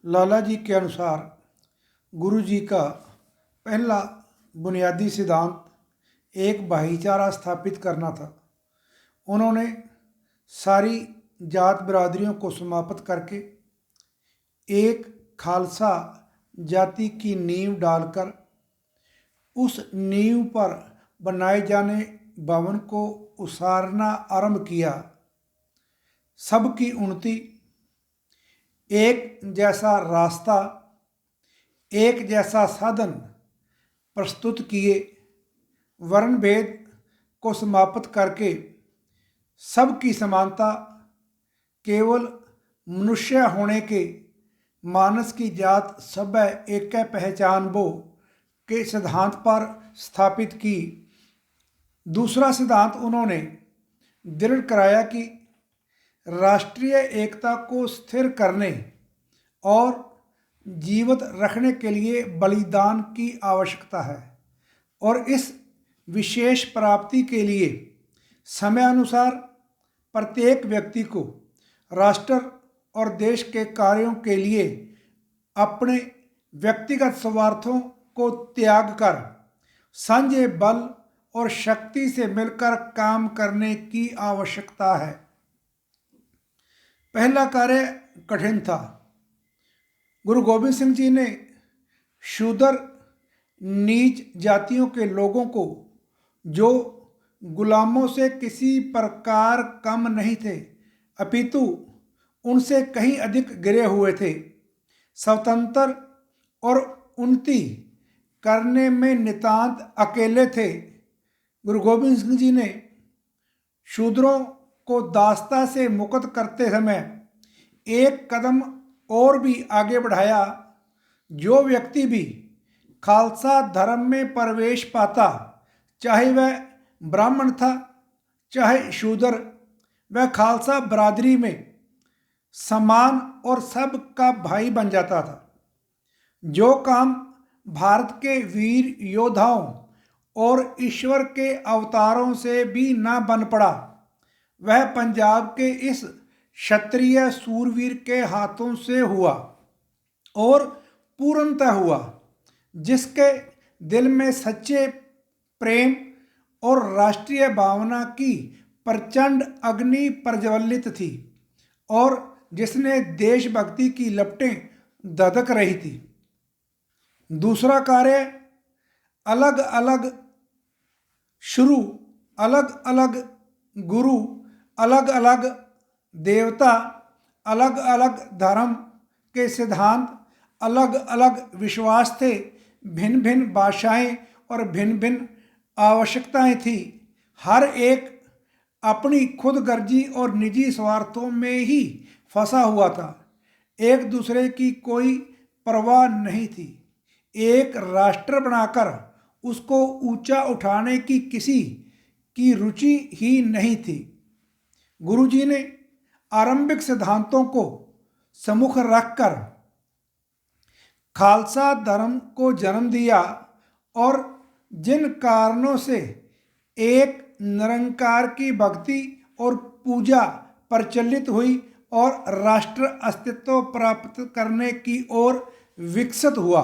लाला जी के अनुसार गुरु जी का पहला बुनियादी सिद्धांत एक भाईचारा स्थापित करना था। उन्होंने सारी जात बिरादरियों को समाप्त करके एक खालसा जाति की नींव डालकर उस नींव पर बनाए जाने भवन को उसारना आरंभ किया। सबकी उन्नति, एक जैसा रास्ता, एक जैसा साधन प्रस्तुत किए। वर्ण भेद को समाप्त करके सबकी समानता, केवल मनुष्य होने के मानस की जात सब एक पहचान बो के सिद्धांत पर स्थापित की। दूसरा सिद्धांत उन्होंने दृढ़ कराया कि राष्ट्रीय एकता को स्थिर करने और जीवित रखने के लिए बलिदान की आवश्यकता है और इस विशेष प्राप्ति के लिए समयानुसार प्रत्येक व्यक्ति को राष्ट्र और देश के कार्यों के लिए अपने व्यक्तिगत स्वार्थों को त्याग कर साझे बल और शक्ति से मिलकर काम करने की आवश्यकता है। पहला कार्य कठिन था। गुरु गोबिंद सिंह जी ने शूद्र नीच जातियों के लोगों को, जो गुलामों से किसी प्रकार कम नहीं थे अपितु उनसे कहीं अधिक गिरे हुए थे, स्वतंत्र और उन्नति करने में नितांत अकेले थे। गुरु गोबिंद सिंह जी ने शूद्रों को दासता से मुक्त करते समय एक कदम और भी आगे बढ़ाया। जो व्यक्ति भी खालसा धर्म में प्रवेश पाता, चाहे वह ब्राह्मण था चाहे शूद्र, वह खालसा बरादरी में समान और सबका भाई बन जाता था। जो काम भारत के वीर योद्धाओं और ईश्वर के अवतारों से भी न बन पड़ा, वह पंजाब के इस क्षत्रिय सूरवीर के हाथों से हुआ और पूर्णतः हुआ, जिसके दिल में सच्चे प्रेम और राष्ट्रीय भावना की प्रचंड अग्नि प्रज्वलित थी और जिसने देशभक्ति की लपटें धधक रही थी। दूसरा कार्य अलग अलग शुरू, अलग अलग गुरु, अलग अलग देवता, अलग अलग धर्म के सिद्धांत, अलग अलग विश्वास थे, भिन्न भिन्न भाषाएं और भिन्न भिन्न आवश्यकताएं थी। हर एक अपनी खुदगर्जी और निजी स्वार्थों में ही फंसा हुआ था। एक दूसरे की कोई परवाह नहीं थी। एक राष्ट्र बनाकर उसको ऊंचा उठाने की किसी की रुचि ही नहीं थी। गुरुजी ने आरंभिक सिद्धांतों को सम्मुख रखकर खालसा धर्म को जन्म दिया और जिन कारणों से एक निरंकार की भक्ति और पूजा प्रचलित हुई और राष्ट्र अस्तित्व प्राप्त करने की ओर विकसित हुआ।